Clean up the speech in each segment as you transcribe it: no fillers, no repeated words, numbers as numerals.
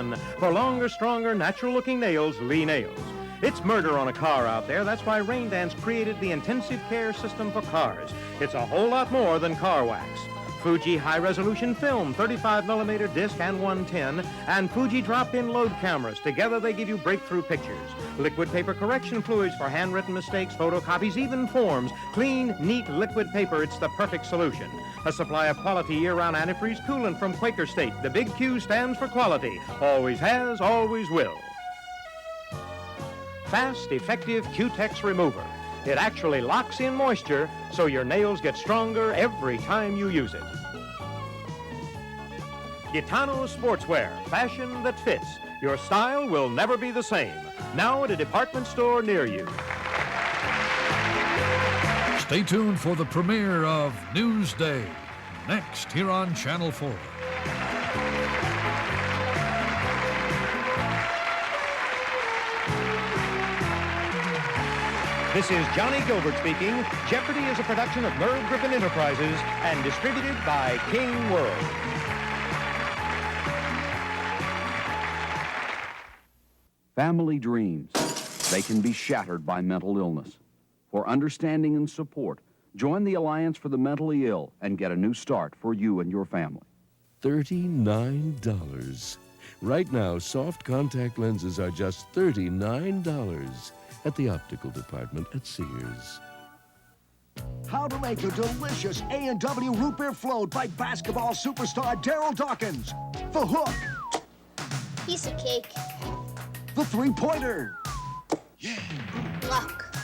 110. For longer, stronger, natural-looking nails, Lee Nails. It's murder on a car out there. That's why Raindance created the intensive care system for cars. It's a whole lot more than car wax. Fuji high-resolution film, 35mm disc and 110, and Fuji drop-in load cameras. Together they give you breakthrough pictures. Liquid paper correction fluids for handwritten mistakes, photocopies, even forms. Clean, neat liquid paper, it's the perfect solution. A supply of quality year-round antifreeze coolant from Quaker State. The big Q stands for quality. Always has, always will. Fast, effective Q-Tex remover. It actually locks in moisture so your nails get stronger every time you use it. Gitano Sportswear, fashion that fits. Your style will never be the same. Now at a department store near you. Stay tuned for the premiere of Newsday, next here on Channel 4. This is Johnny Gilbert speaking. Jeopardy is a production of Merv Griffin Enterprises and distributed by King World. Family dreams, they can be shattered by mental illness. For understanding and support, join the Alliance for the Mentally Ill and get a new start for you and your family. $39. Right now, soft contact lenses are just $39 at the optical department at Sears. How to make a delicious A&W root beer float by basketball superstar Daryl Dawkins. The hook. Piece of cake. The three-pointer. Yeah. Luck.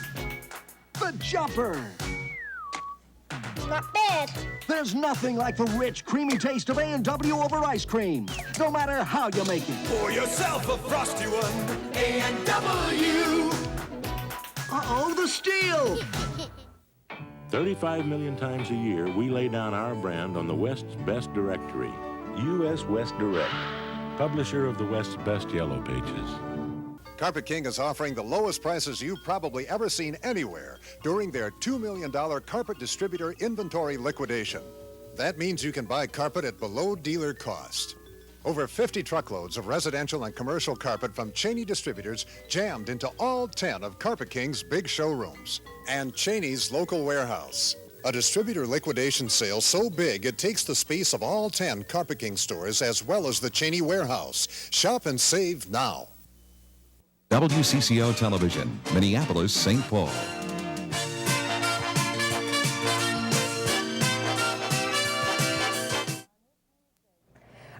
The jumper. It's not bad. There's nothing like the rich, creamy taste of A&W over ice cream, no matter how you make it. Pour yourself a frosty one, A&W. Uh-oh, the steal. 35 million times a year, we lay down our brand on the West's best directory, U.S. West Direct, publisher of the West's best yellow pages. Carpet King is offering the lowest prices you've probably ever seen anywhere during their $2 million carpet distributor inventory liquidation. That means you can buy carpet at below dealer cost. Over 50 truckloads of residential and commercial carpet from Cheney distributors jammed into all 10 of Carpet King's big showrooms. And Cheney's local warehouse. A distributor liquidation sale so big it takes the space of all 10 Carpet King stores as well as the Cheney warehouse. Shop and save now. WCCO Television, Minneapolis, St. Paul.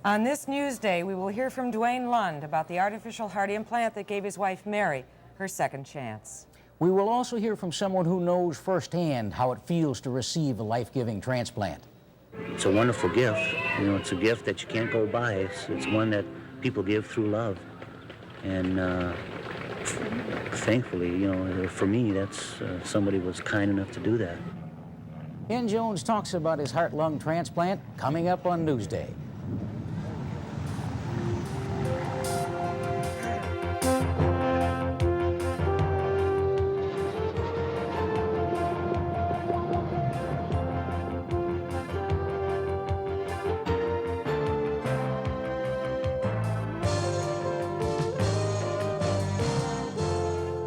On this Newsday, we will hear from Dwayne Lund about the artificial heart implant that gave his wife Mary her second chance. We will also hear from someone who knows firsthand how it feels to receive a life-giving transplant. It's a wonderful gift. You know, it's a gift that you can't go buy. It's one that people give through love. And thankfully, you know, for me, that's somebody was kind enough to do that. Ken Jones talks about his heart-lung transplant coming up on Newsday.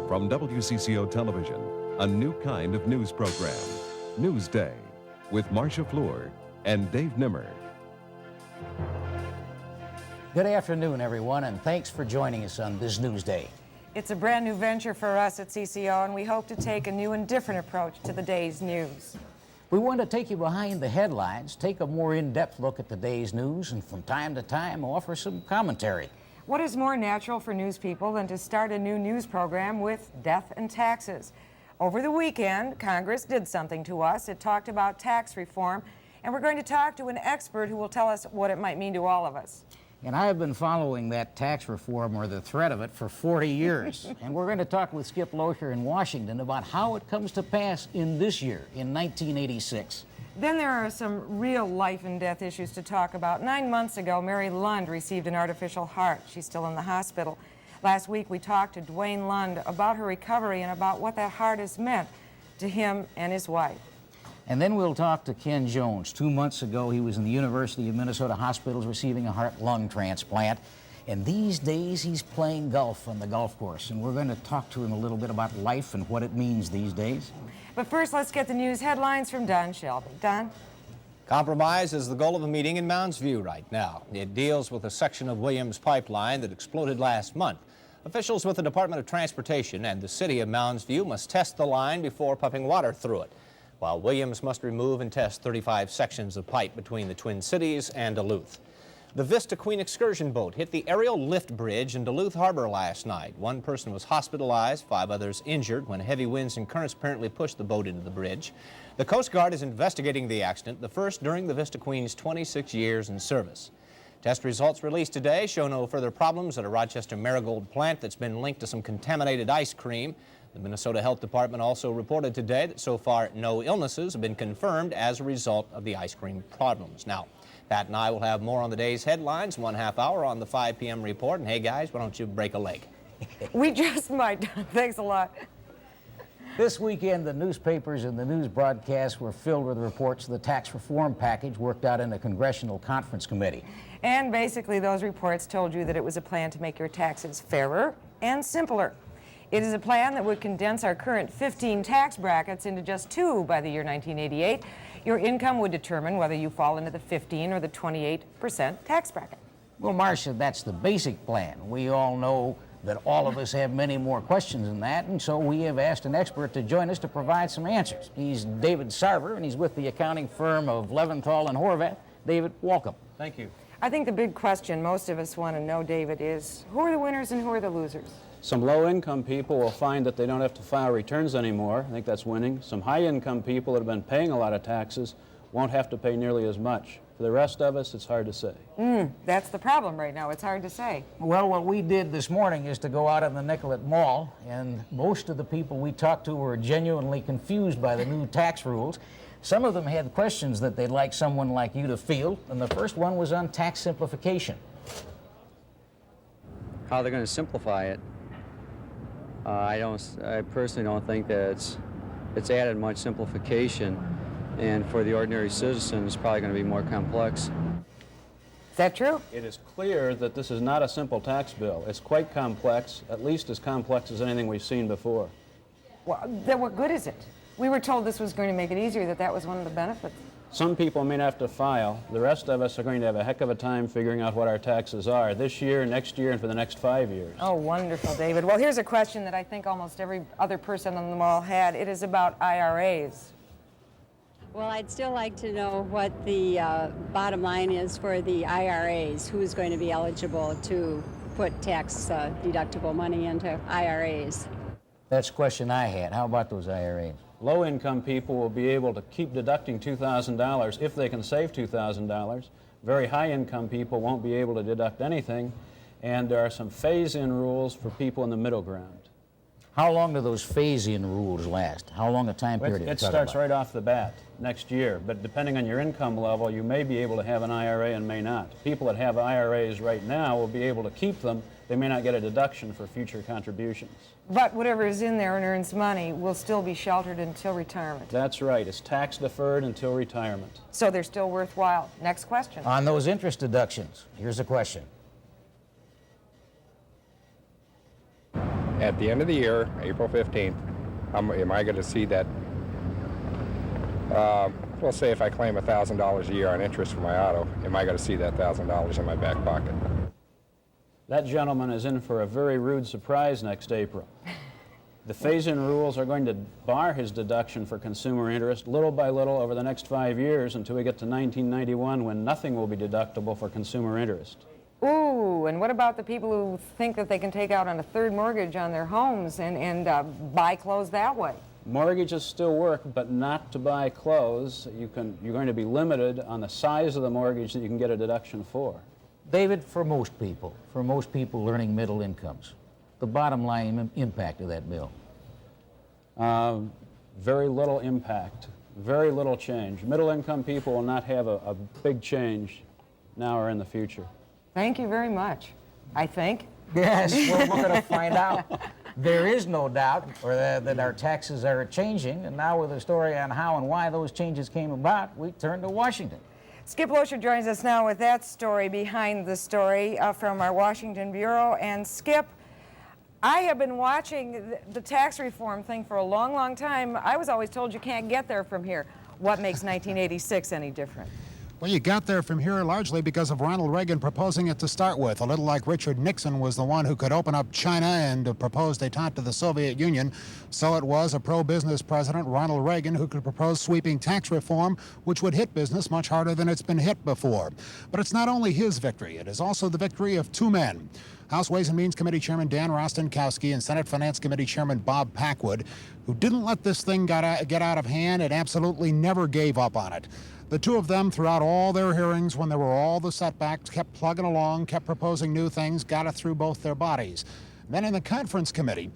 From WCCO Television, a new kind of news program, Newsday, with Marcia and Dave Nimmer. Good afternoon, everyone, and thanks for joining us on this Newsday. It's a brand new venture for us at CCO, and we hope to take a new and different approach to the day's news. We want to take you behind the headlines, take a more in-depth look at the day's news, and from time to time offer some commentary. What is more natural for news people than to start a new news program with death and taxes? Over the weekend, Congress did something to us. It talked about tax reform, and we're going to talk to an expert who will tell us what it might mean to all of us. And I have been following that tax reform, or the threat of it, for 40 years. And we're going to talk with Skip Loescher in Washington about how it comes to pass in this year, in 1986. Then there are some real life and death issues to talk about. 9 months ago, Mary Lund received an artificial heart. She's still in the hospital. Last week, we talked to Dwayne Lund about her recovery and about what that heart has meant to him and his wife. And then we'll talk to Ken Jones. 2 months ago, he was in the University of Minnesota hospitals receiving a heart-lung transplant. And these days he's playing golf on the golf course, and we're going to talk to him a little bit about life and what it means these days. But first, let's get the news headlines from Don Shelby. Don? Compromise is the goal of a meeting in Mounds View right now. It deals with a section of Williams pipeline that exploded last month. Officials with the Department of Transportation and the city of Mounds View must test the line before pumping water through it, while Williams must remove and test 35 sections of pipe between the Twin Cities and Duluth. The Vista Queen excursion boat hit the aerial lift bridge in Duluth Harbor last night. One person was hospitalized, 5 others injured when heavy winds and currents apparently pushed the boat into the bridge. The Coast Guard is investigating the accident, the first during the Vista Queen's 26 years in service. Test results released today show no further problems at a Rochester Marigold plant that's been linked to some contaminated ice cream. The Minnesota Health Department also reported today that so far no illnesses have been confirmed as a result of the ice cream problems. Now, Pat and I will have more on the day's headlines, 1/2 hour on the 5 p.m. report. And hey, guys, why don't you break a leg? We just might, Don. Thanks a lot. This weekend, the newspapers and the news broadcasts were filled with reports of the tax reform package worked out in the Congressional Conference Committee. And basically, those reports told you that it was a plan to make your taxes fairer and simpler. It is a plan that would condense our current 15 tax brackets into just 2 by the year 1988. Your income would determine whether you fall into the 15 or the 28% tax bracket. Well, Marcia, that's the basic plan. We all know that all of us have many more questions than that, and so we have asked an expert to join us to provide some answers. He's David Sarver, and he's with the accounting firm of Leventhal and Horvath. David, welcome. Thank you. I think the big question most of us want to know, David, is who are the winners and who are the losers? Some low-income people will find that they don't have to file returns anymore. I think that's winning. Some high-income people that have been paying a lot of taxes won't have to pay nearly as much. For the rest of us, it's hard to say. That's the problem right now. It's hard to say. Well, what we did this morning is to go out in the Nicollet Mall, and most of the people we talked to were genuinely confused by the new tax rules. Some of them had questions that they'd like someone like you to field, and the first one was on tax simplification. How they're going to simplify it? I personally don't think that it's added much simplification, and for the ordinary citizen, it's probably going to be more complex. Is that true? It is clear that this is not a simple tax bill. It's quite complex, at least as complex as anything we've seen before. Well, then what good is it? We were told this was going to make it easier, that was one of the benefits. Some people may have to file. The rest of us are going to have a heck of a time figuring out what our taxes are this year, next year, and for the next 5 years. Oh, wonderful, David. Well, here's a question that I think almost every other person on the mall had. It is about IRAs. Well, I'd still like to know what the bottom line is for the IRAs. Who's going to be eligible to put tax deductible money into IRAs? That's a question I had. How about those IRAs? Low-income people will be able to keep deducting $2,000 if they can save $2,000. Very high-income people won't be able to deduct anything, and there are some phase-in rules for people in the middle ground. How long do those phase-in rules last? How long a time period? It starts right off the bat next year, but depending on your income level, you may be able to have an IRA and may not. People that have IRAs right now will be able to keep them. They may not get a deduction for future contributions. But whatever is in there and earns money will still be sheltered until retirement. That's right. It's tax deferred until retirement. So they're still worthwhile. Next question. On those interest deductions, here's a question. At the end of the year, April 15th, am I going to see that, we'll say if I claim $1,000 a year on interest for my auto, am I going to see that $1,000 in my back pocket? That gentleman is in for a very rude surprise next April. The phase-in rules are going to bar his deduction for consumer interest little by little over the next 5 years until we get to 1991 when nothing will be deductible for consumer interest. Ooh, and what about the people who think that they can take out on a third mortgage on their homes and buy clothes that way? Mortgages still work, but not to buy clothes. You're going to be limited on the size of the mortgage that you can get a deduction for. David, for most people earning middle incomes, the bottom line impact of that bill? Very little impact, very little change. Middle income people will not have a big change now or in the future. Thank you very much, I think. Yes, well, we're going to find out. There is no doubt that our taxes are changing, and now with a story on how and why those changes came about, we turn to Washington. Skip Loescher joins us now with that story behind the story from our Washington Bureau. And Skip, I have been watching the tax reform thing for a long, long time. I was always told you can't get there from here. What makes 1986 any different? Well, you got there from here largely because of Ronald Reagan proposing it to start with. A little like Richard Nixon was the one who could open up China and propose détente to the Soviet Union. So it was a pro-business president, Ronald Reagan, who could propose sweeping tax reform, which would hit business much harder than it's been hit before. But it's not only his victory, it is also the victory of two men. House Ways and Means Committee Chairman Dan Rostenkowski and Senate Finance Committee Chairman Bob Packwood, who didn't let this thing get out of hand and absolutely never gave up on it. The two of them, throughout all their hearings, when there were all the setbacks, kept plugging along, kept proposing new things, got it through both their bodies. Then in the conference committee,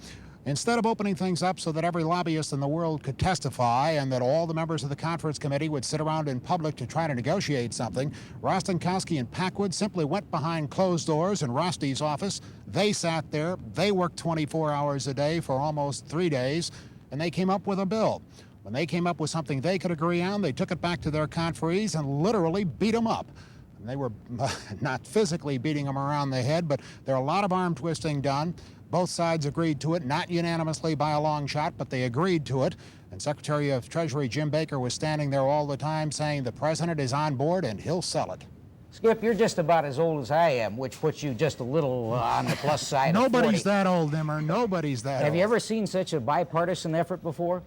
instead of opening things up so that every lobbyist in the world could testify and that all the members of the conference committee would sit around in public to try to negotiate something, Rostenkowski and Packwood simply went behind closed doors in Rosty's office. They sat there, they worked 24 hours a day for almost 3 days, and they came up with a bill. When they came up with something they could agree on, they took it back to their conferees and literally beat them up. And they were not physically beating them around the head, but there are a lot of arm twisting done. Both sides agreed to it, not unanimously by a long shot, but they agreed to it. And Secretary of Treasury Jim Baker was standing there all the time saying the president is on board and he'll sell it. Skip, you're just about as old as I am, which puts you just a little on the plus side of 40. Nobody's that old, Nimmer. Nobody's that old. Have you ever seen such a bipartisan effort before?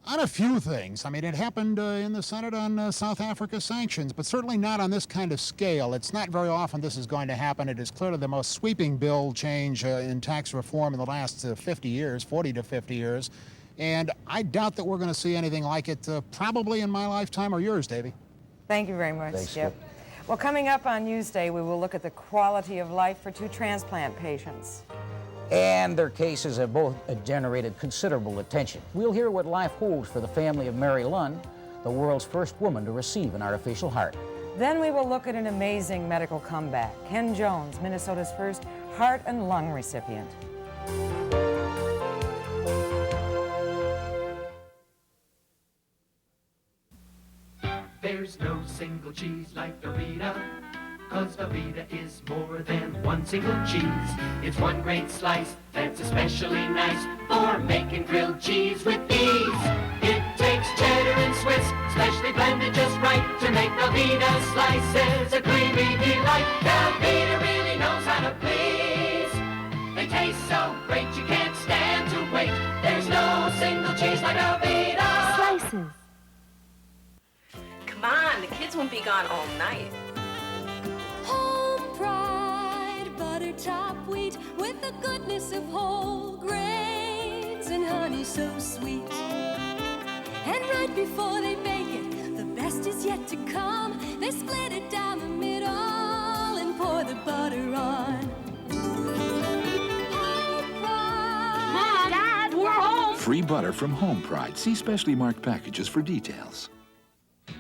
On a few things. I mean, it happened in the Senate on South Africa sanctions, but certainly not on this kind of scale. It's not very often this is going to happen. It is clearly the most sweeping bill change in tax reform in the last 50 years, 40 to 50 years. And I doubt that we're going to see anything like it probably in my lifetime or yours, Davey. Thank you very much, Skip. Well, coming up on Newsday, we will look at the quality of life for two transplant patients. And their cases have both generated considerable attention. We'll hear what life holds for the family of Mary Lund, the world's first woman to receive an artificial heart. Then we will look at an amazing medical comeback. Ken Jones, Minnesota's first heart and lung recipient. There's no single cheese like Velveeta, 'cause Velveeta is more than one single cheese. It's one great slice that's especially nice for making grilled cheese with ease. It takes cheddar and Swiss, specially blended just right to make Velveeta slices a creamy delight. Velveeta really knows how to please. They taste so great you can't stand to wait. There's no single cheese like Velveeta. Slices. Come on, the kids won't be gone all night. Home pride, butter top wheat with the goodness of whole grains and honey so sweet. And right before they bake it, the best is yet to come. They split it down the middle and pour the butter on. Mom, Dad, we're home. Free butter from Home Pride. See specially marked packages for details.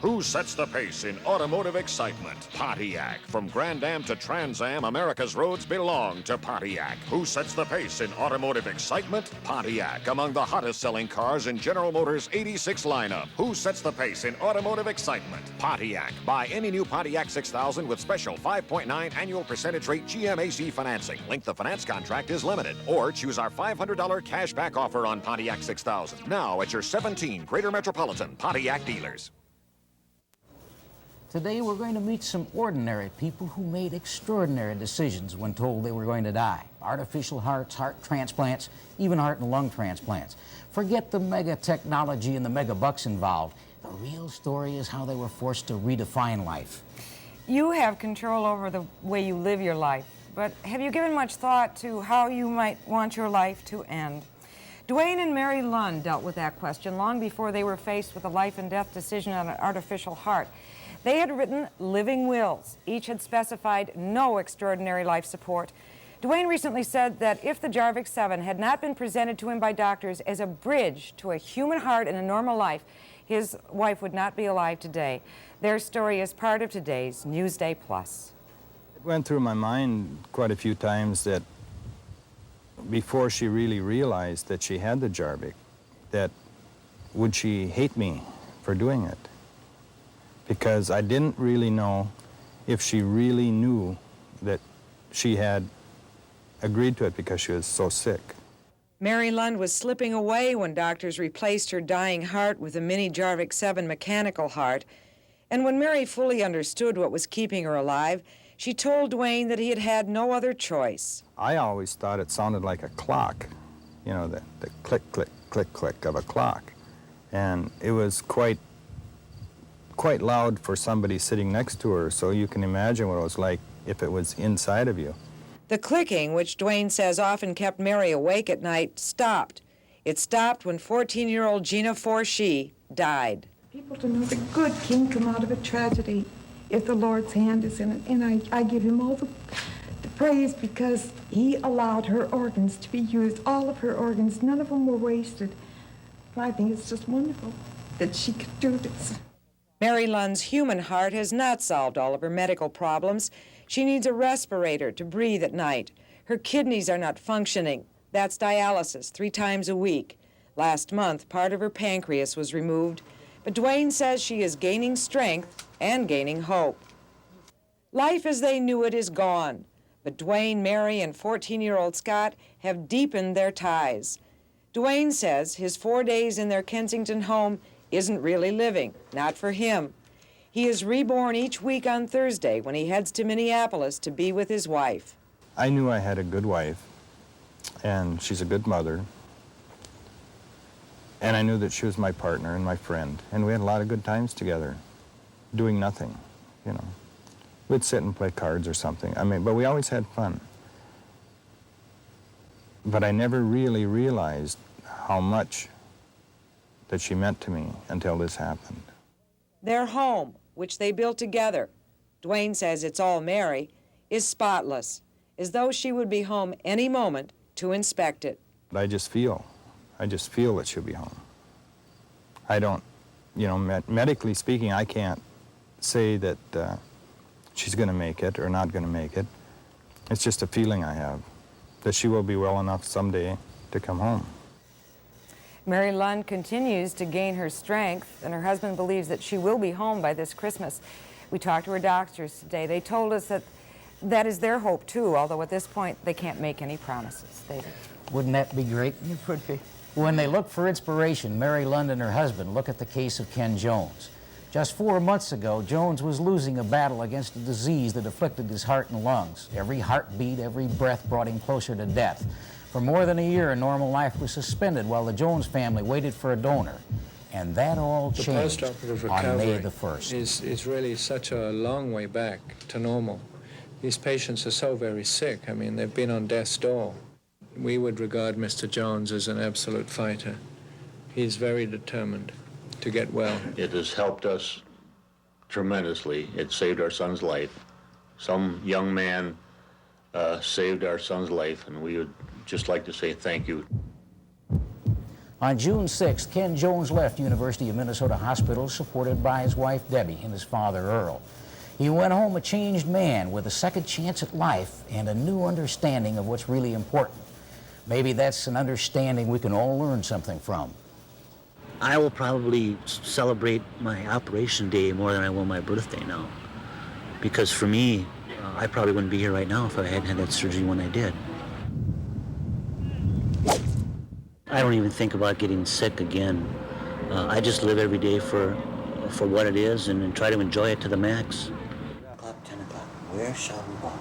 Who sets the pace in automotive excitement? Pontiac. From Grand Am to Trans Am, America's roads belong to Pontiac. Who sets the pace in automotive excitement? Pontiac. Among the hottest selling cars in General Motors' 86 lineup. Who sets the pace in automotive excitement? Pontiac. Buy any new Pontiac 6000 with special 5.9 annual percentage rate GMAC financing. Length of finance contract is limited. Or choose our $500 cash back offer on Pontiac 6000. Now at your 17 Greater Metropolitan Pontiac dealers. Today we're going to meet some ordinary people who made extraordinary decisions when told they were going to die. Artificial hearts, heart transplants, even heart and lung transplants. Forget the mega technology and the mega bucks involved. The real story is how they were forced to redefine life. You have control over the way you live your life, but have you given much thought to how you might want your life to end? Dwayne and Mary Lund dealt with that question long before they were faced with a life and death decision on an artificial heart. They had written living wills. Each had specified no extraordinary life support. Dwayne recently said that if the Jarvik 7 had not been presented to him by doctors as a bridge to a human heart and a normal life, his wife would not be alive today. Their story is part of today's Newsday Plus. It went through my mind quite a few times that before she really realized that she had the Jarvik, that would she hate me for doing it? because I didn't really know if she really knew that she had agreed to it because she was so sick. Mary Lund was slipping away when doctors replaced her dying heart with a mini Jarvik 7 mechanical heart. And when Mary fully understood what was keeping her alive, she told Dwayne that he had had no other choice. I always thought it sounded like a clock, you know, the click, click, click, click of a clock. And it was quite loud for somebody sitting next to her, so you can imagine what it was like if it was inside of you. The clicking, which Dwayne says often kept Mary awake at night, stopped. It stopped when 14-year-old Gina Forshee died. People to know the good can come out of a tragedy if the Lord's hand is in it. And I give him all the praise because he allowed her organs to be used, all of her organs. None of them were wasted. I think it's just wonderful that she could do this. Mary Lund's human heart has not solved all of her medical problems. She needs a respirator to breathe at night. Her kidneys are not functioning. That's dialysis 3 times a week. Last month, part of her pancreas was removed, but Dwayne says she is gaining strength and gaining hope. Life as they knew it is gone, but Dwayne, Mary, and 14-year-old Scott have deepened their ties. Dwayne says his 4 days in their Kensington home isn't really living, not for him. He is reborn each week on Thursday when he heads to Minneapolis to be with his wife. I knew I had a good wife, and she's a good mother. And I knew that she was my partner and my friend, and we had a lot of good times together, doing nothing, you know. We'd sit and play cards or something. I mean, but we always had fun. But I never really realized how much that she meant to me until this happened. Their home, which they built together, Dwayne says it's all Mary, is spotless, as though she would be home any moment to inspect it. I just feel that she'll be home. I don't, you know, medically speaking, I can't say that she's going to make it or not going to make it. It's just a feeling I have that she will be well enough someday to come home. Mary Lund continues to gain her strength, and her husband believes that she will be home by this Christmas. We talked to her doctors today. They told us that that is their hope, too, although at this point they can't make any promises. David. Wouldn't that be great? It would be. When they look for inspiration, Mary Lund and her husband look at the case of Ken Jones. Just 4 months ago, Jones was losing a battle against a disease that afflicted his heart and lungs. Every heartbeat, every breath brought him closer to death. For more than a year, normal life was suspended while the Jones family waited for a donor. And that all changed on May the 1st. Is really such a long way back to normal. These patients are so very sick. I mean, they've been on death's door. We would regard Mr. Jones as an absolute fighter. He's very determined to get well. It has helped us tremendously. It saved our son's life. Some young man saved our son's life, and we would just like to say thank you. On June 6th, Ken Jones left University of Minnesota Hospital supported by his wife Debbie and his father Earl. He went home a changed man with a second chance at life and a new understanding of what's really important. Maybe that's an understanding we can all learn something from. I will probably celebrate my operation day more than I will my birthday now. Because for me, I probably wouldn't be here right now if I hadn't had that surgery when I did. I don't even think about getting sick again. I just live every day for what it is and try to enjoy it to the max. 10 o'clock, where shall we walk?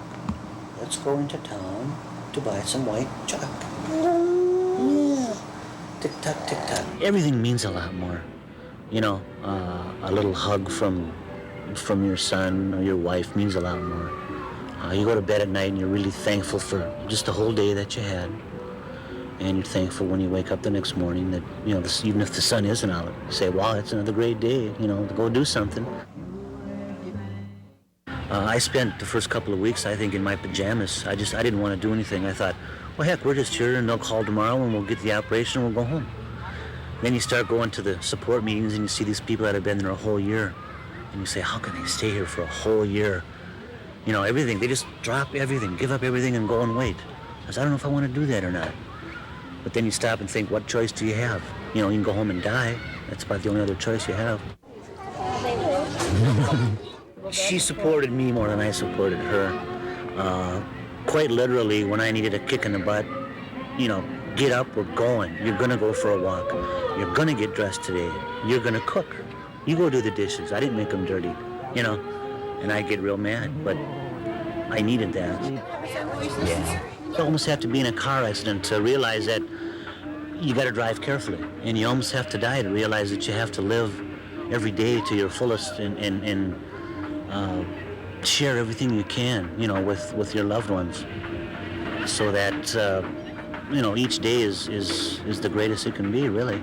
Let's go into town to buy some white chalk. Yeah. Tick-tock, tick-tock. Everything means a lot more. You know, a little hug from your son or your wife means a lot more. You go to bed at night and you're really thankful for just the whole day that you had. And you're thankful when you wake up the next morning that, you know, even if the sun isn't out, you say, wow, it's another great day, you know, to go do something. I spent the first couple of weeks, I think, in my pajamas. I didn't want to do anything. I thought, well, heck, we're just here and they'll call tomorrow and we'll get the operation and we'll go home. Then you start going to the support meetings and you see these people that have been there a whole year. And you say, how can they stay here for a whole year? You know, everything. They just drop everything, give up everything and go and wait. I said, I don't know if I want to do that or not. But then you stop and think, what choice do you have? You know, you can go home and die. That's about the only other choice you have. She supported me more than I supported her. Quite literally, when I needed a kick in the butt, you know, get up, we're going. You're gonna go for a walk. You're gonna get dressed today. You're gonna cook. You go do the dishes. I didn't make them dirty, you know, and I get real mad, but I needed that. Yeah. You almost have to be in a car accident to realize that you gotta drive carefully, and you almost have to die to realize that you have to live every day to your fullest and share everything you can, you know, with your loved ones, so that you know, each day is the greatest it can be, really.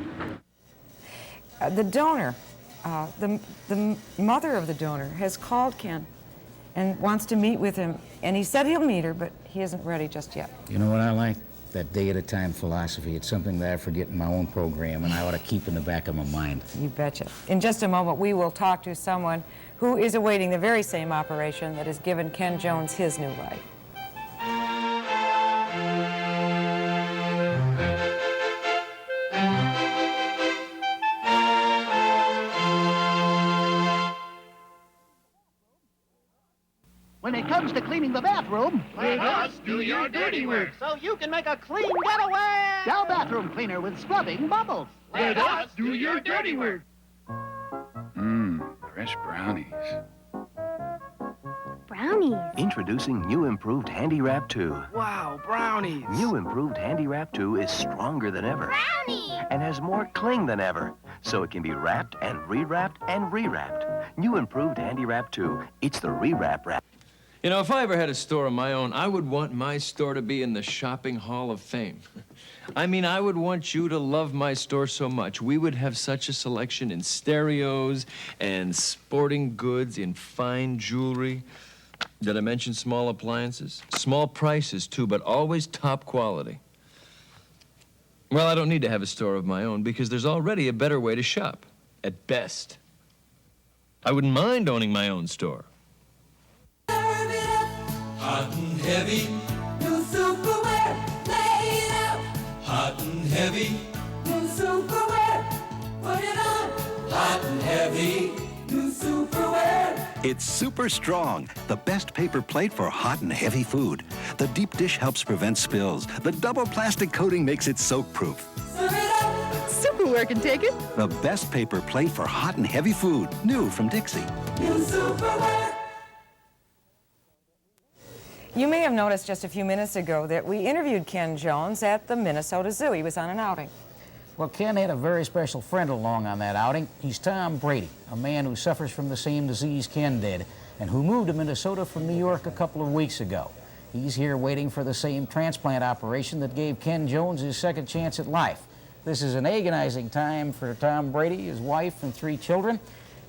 The donor, the mother of the donor has called Ken and wants to meet with him, and he said he'll meet her, but he isn't ready just yet. You know what I like? That day-at-a-time philosophy. It's something that I forget in my own program, and I ought to keep in the back of my mind. You betcha. In just a moment, we will talk to someone who is awaiting the very same operation that has given Ken Jones his new life. When it comes to cleaning the bathroom, let us do your dirty work. so you can make a clean getaway. Dow bathroom cleaner with scrubbing bubbles. Let us do your dirty work. Fresh brownies. Brownies. Introducing new improved Handy Wrap 2. Wow, brownies. New improved Handy Wrap 2 is stronger than ever. Brownies. And has more cling than ever. So it can be wrapped and rewrapped and rewrapped. New improved Handy Wrap 2. It's the rewrap wrap. You know, if I ever had a store of my own, I would want my store to be in the Shopping Hall of Fame. I mean, I would want you to love my store so much. We would have such a selection in stereos and sporting goods, in fine jewelry. Did I mention small appliances? Small prices, too, but always top quality. Well, I don't need to have a store of my own because there's already a better way to shop, at best. I wouldn't mind owning my own store. Hot and heavy. New Superwear. Lay it out. Hot and heavy. New Superwear. Put it on. Hot and heavy. New Superwear. It's super strong, the best paper plate for hot and heavy food. The deep dish helps prevent spills. The double plastic coating makes it soak-proof. Serve it up. Superwear can take it. The best paper plate for hot and heavy food, new from Dixie. New Superwear. You may have noticed just a few minutes ago that we interviewed Ken Jones at the Minnesota Zoo. He was on an outing. Well, Ken had a very special friend along on that outing. He's Tom Brady, a man who suffers from the same disease Ken did, and who moved to Minnesota from New York a couple of weeks ago. He's here waiting for the same transplant operation that gave Ken Jones his second chance at life. This is an agonizing time for Tom Brady, his wife, and 3 children.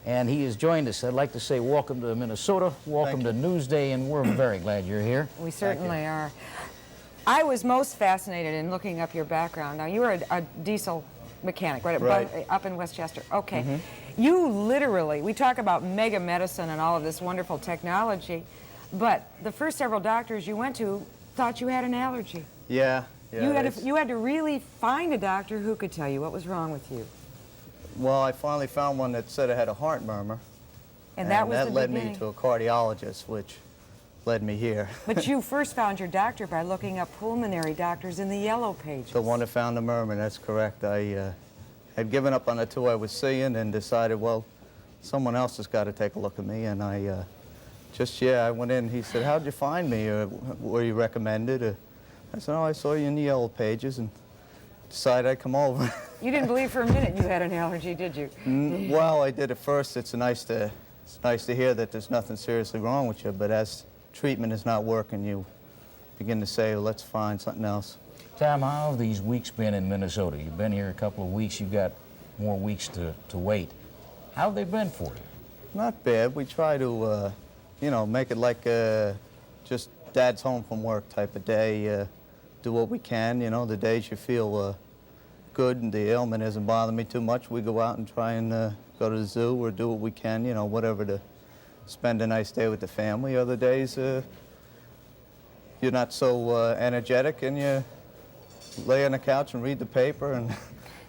And he has joined us. I'd like to say welcome to Minnesota, welcome to Newsday, and we're very glad you're here. We certainly are. I was most fascinated in looking up your background. Now, you were a diesel mechanic, right. Up in Westchester. Okay. Mm-hmm. You literally, we talk about mega medicine and all of this wonderful technology, but the first several doctors you went to thought you had an allergy. Yeah. You had to really find a doctor who could tell you what was wrong with you. Well, I finally found one that said I had a heart murmur. And that was the led beginning. me to a cardiologist, which led me here. But you first found your doctor by looking up pulmonary doctors in the yellow pages. The one that found the murmur, that's correct. I had given up on the 2 I was seeing and decided, well, someone else has got to take a look at me. And I I went in. He said, how'd you find me? Were you recommended? I said, oh, I saw you in the yellow pages and decided I'd come over. You didn't believe for a minute you had an allergy, did you? Well, I did at first. It's nice to hear that there's nothing seriously wrong with you, but as treatment is not working, you begin to say, well, let's find something else. Tom, how have these weeks been in Minnesota? You've been here a couple of weeks. You've got more weeks to wait. How have they been for you? Not bad. We try to, make it like just dad's home from work type of day. Do what we can, the days you feel good and the ailment isn't bothering me too much, we go out and try and go to the zoo or do what we can, whatever to spend a nice day with the family. Other days, you're not so energetic and you lay on the couch and read the paper and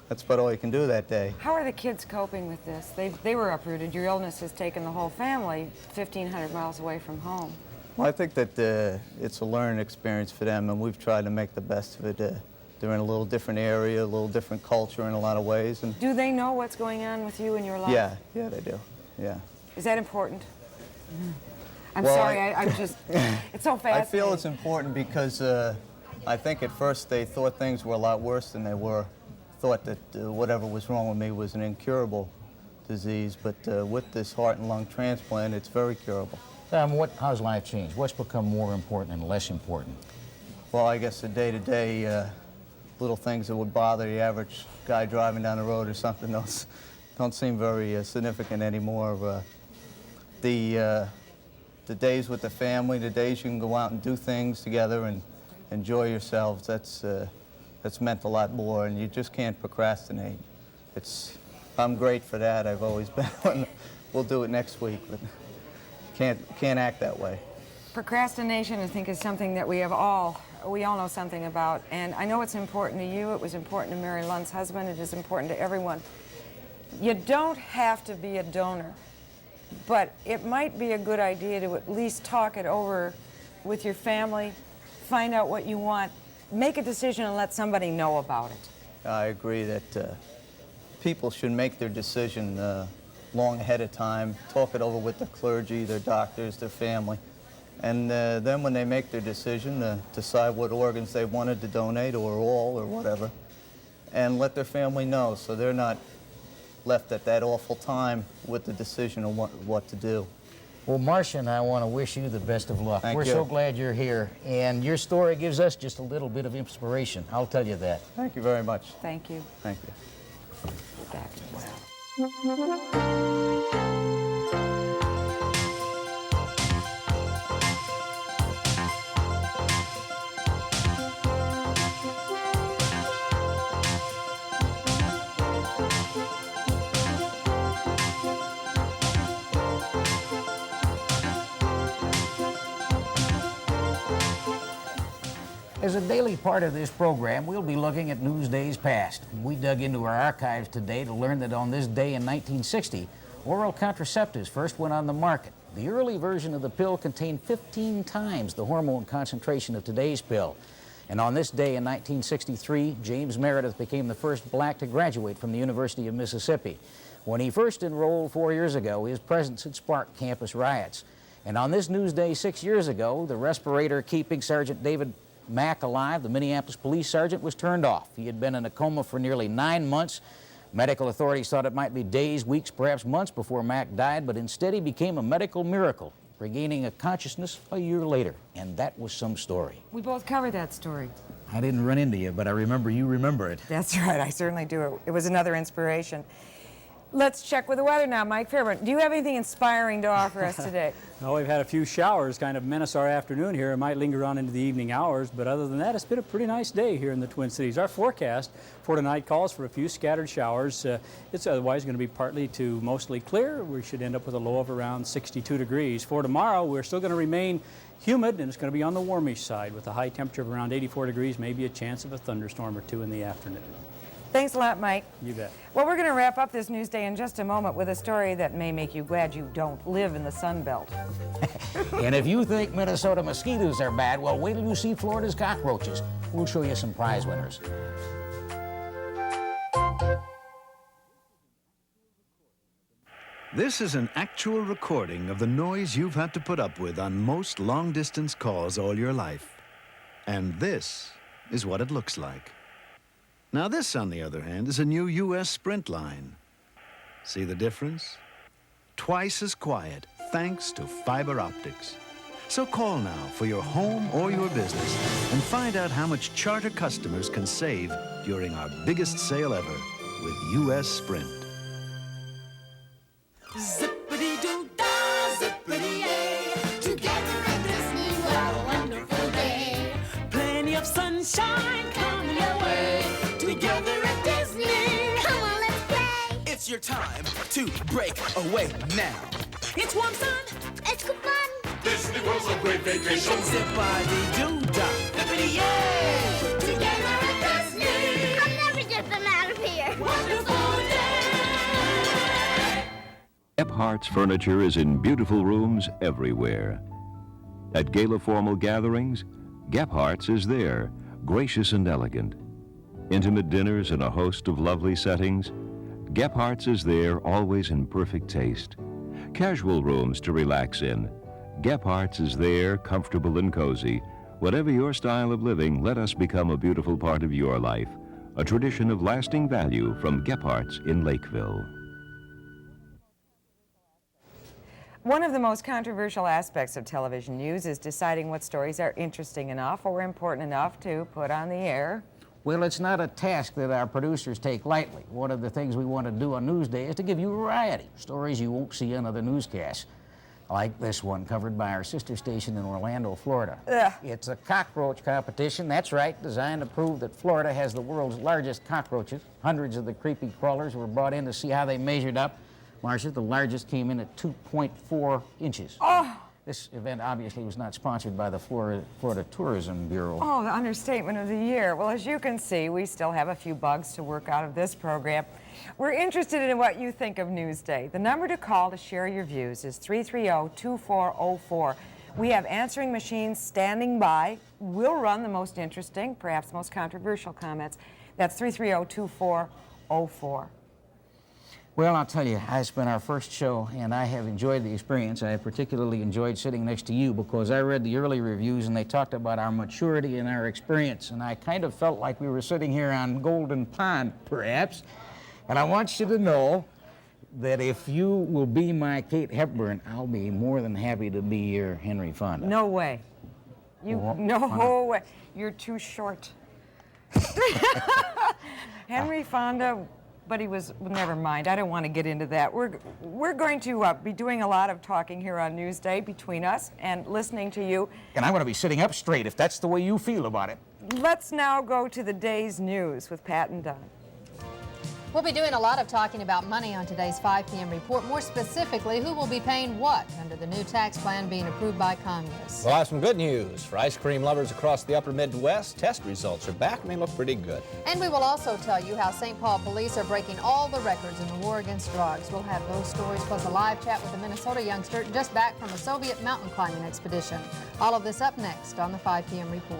that's about all you can do that day. How are the kids coping with this? They were uprooted. Your illness has taken the whole family 1,500 miles away from home. Well, I think that it's a learning experience for them, and we've tried to make the best of it. They're in a little different area, a little different culture in a lot of ways. And do they know what's going on with you in your life? Yeah, they do, yeah. Is that important? I'm well, sorry, I'm just, it's so fascinating. I feel it's important because I think at first they thought things were a lot worse than they were. Thought that whatever was wrong with me was an incurable disease, but with this heart and lung transplant, it's very curable. How's life changed? What's become more important and less important? Well, I guess the day-to-day little things that would bother the average guy driving down the road or something don't seem very significant anymore. The days with the family, the days you can go out and do things together and enjoy yourselves, that's meant a lot more, and you just can't procrastinate. I'm great for that. I've always been. We'll do it next week, but can't act that way. Procrastination, I think, is something that we all know something about, and I know it's important to you. It was important to Mary Lund's husband. It is important to everyone. You don't have to be a donor, but it might be a good idea to at least talk it over with your family, find out what you want, make a decision and let somebody know about it. I agree that people should make their decision long ahead of time, talk it over with their clergy, their doctors, their family, and then when they make their decision, decide what organs they wanted to donate, or all, or whatever, and let their family know so they're not left at that awful time with the decision of what to do. Well, Marcia and I want to wish you the best of luck. Thank We're you. so glad you're here, and your story gives us just a little bit of inspiration. I'll tell you that. Thank you very much. Thank you. Thank you. Back as well. As a daily part of this program, we'll be looking at Newsday's past. We dug into our archives today to learn that on this day in 1960, oral contraceptives first went on the market. The early version of the pill contained 15 times the hormone concentration of today's pill. And on this day in 1963, James Meredith became the first black to graduate from the University of Mississippi. When he first enrolled 4 years ago, his presence had sparked campus riots. And on this Newsday 6 years ago, the respirator keeping Sergeant David Mack alive, the Minneapolis police sergeant, was turned off. He had been in a coma for nearly 9 months. Medical authorities thought it might be days, weeks, perhaps months before Mack died, but instead he became a medical miracle, regaining a consciousness a year later. And that was some story. We both covered that story. I didn't run into you, but I remember you remember it. That's right, I certainly do. It was another inspiration. Let's check with the weather now. Mike Fairburn, do you have anything inspiring to offer us today? No, we've had a few showers kind of menace our afternoon here. It might linger on into the evening hours, but other than that, it's been a pretty nice day here in the Twin Cities. Our forecast for tonight calls for a few scattered showers. It's otherwise going to be partly to mostly clear. We should end up with a low of around 62 degrees. For tomorrow, we're still going to remain humid, and it's going to be on the warmish side with a high temperature of around 84 degrees, maybe a chance of a thunderstorm or two in the afternoon. Thanks a lot, Mike. You bet. Well, we're going to wrap up this Newsday in just a moment with a story that may make you glad you don't live in the Sun Belt. And if you think Minnesota mosquitoes are bad, well, wait till you see Florida's cockroaches. We'll show you some prize winners. This is an actual recording of the noise you've had to put up with on most long-distance calls all your life. And this is what it looks like. Now this, on the other hand, is a new U.S. Sprint line. See the difference? Twice as quiet, thanks to fiber optics. So call now for your home or your business and find out how much Charter customers can save during our biggest sale ever with U.S. Sprint. Zippity-doo-dah, zippity-yay. Together at Disney, what a wonderful day. Plenty of sunshine coming your way. Together at Disney. Come on, let's play. It's your time to break away now. It's warm sun. It's good fun. Disney World's a great vacation. Zippity-doo-dah, zippity-yay. Together at Disney. I'll never get them out of here. Gephardt's furniture is in beautiful rooms everywhere. At gala formal gatherings, Gephardt's is there, gracious and elegant. Intimate dinners in a host of lovely settings, Gephardt's is there, always in perfect taste. Casual rooms to relax in, Gephardt's is there, comfortable and cozy. Whatever your style of living, let us become a beautiful part of your life. A tradition of lasting value from Gephardt's in Lakeville. One of the most controversial aspects of television news is deciding what stories are interesting enough or important enough to put on the air. Well, it's not a task that our producers take lightly. One of the things we want to do on Newsday is to give you variety, stories you won't see on other newscasts. Like this one, covered by our sister station in Orlando, Florida. Ugh. It's a cockroach competition, that's right, designed to prove that Florida has the world's largest cockroaches. Hundreds of the creepy crawlers were brought in to see how they measured up. Marcia, the largest came in at 2.4 inches. Oh! This event obviously was not sponsored by the Florida Tourism Bureau. Oh, the understatement of the year. Well, as you can see, we still have a few bugs to work out of this program. We're interested in what you think of Newsday. The number to call to share your views is 330-2404. We have answering machines standing by. We'll run the most interesting, perhaps most controversial comments. That's 330-2404. Well, I'll tell you, it's been our first show, and I have enjoyed the experience. I have particularly enjoyed sitting next to you because I read the early reviews, and they talked about our maturity and our experience, and I kind of felt like we were sitting here on Golden Pond, perhaps. And I want you to know that if you will be my Kate Hepburn, I'll be more than happy to be your Henry Fonda. No way. No way. You're too short. Henry Fonda, but he was, never mind, I don't want to get into that. We're going to be doing a lot of talking here on Newsday between us and listening to you. And I'm going to be sitting up straight if that's the way you feel about it. Let's now go to the day's news with Pat and Don. We'll be doing a lot of talking about money on today's 5 p.m. report. More specifically, who will be paying what under the new tax plan being approved by Congress. We'll have some good news. For ice cream lovers across the upper Midwest, test results are back and they look pretty good. And we will also tell you how St. Paul police are breaking all the records in the war against drugs. We'll have those stories plus a live chat with a Minnesota youngster just back from a Soviet mountain climbing expedition. All of this up next on the 5 p.m. report.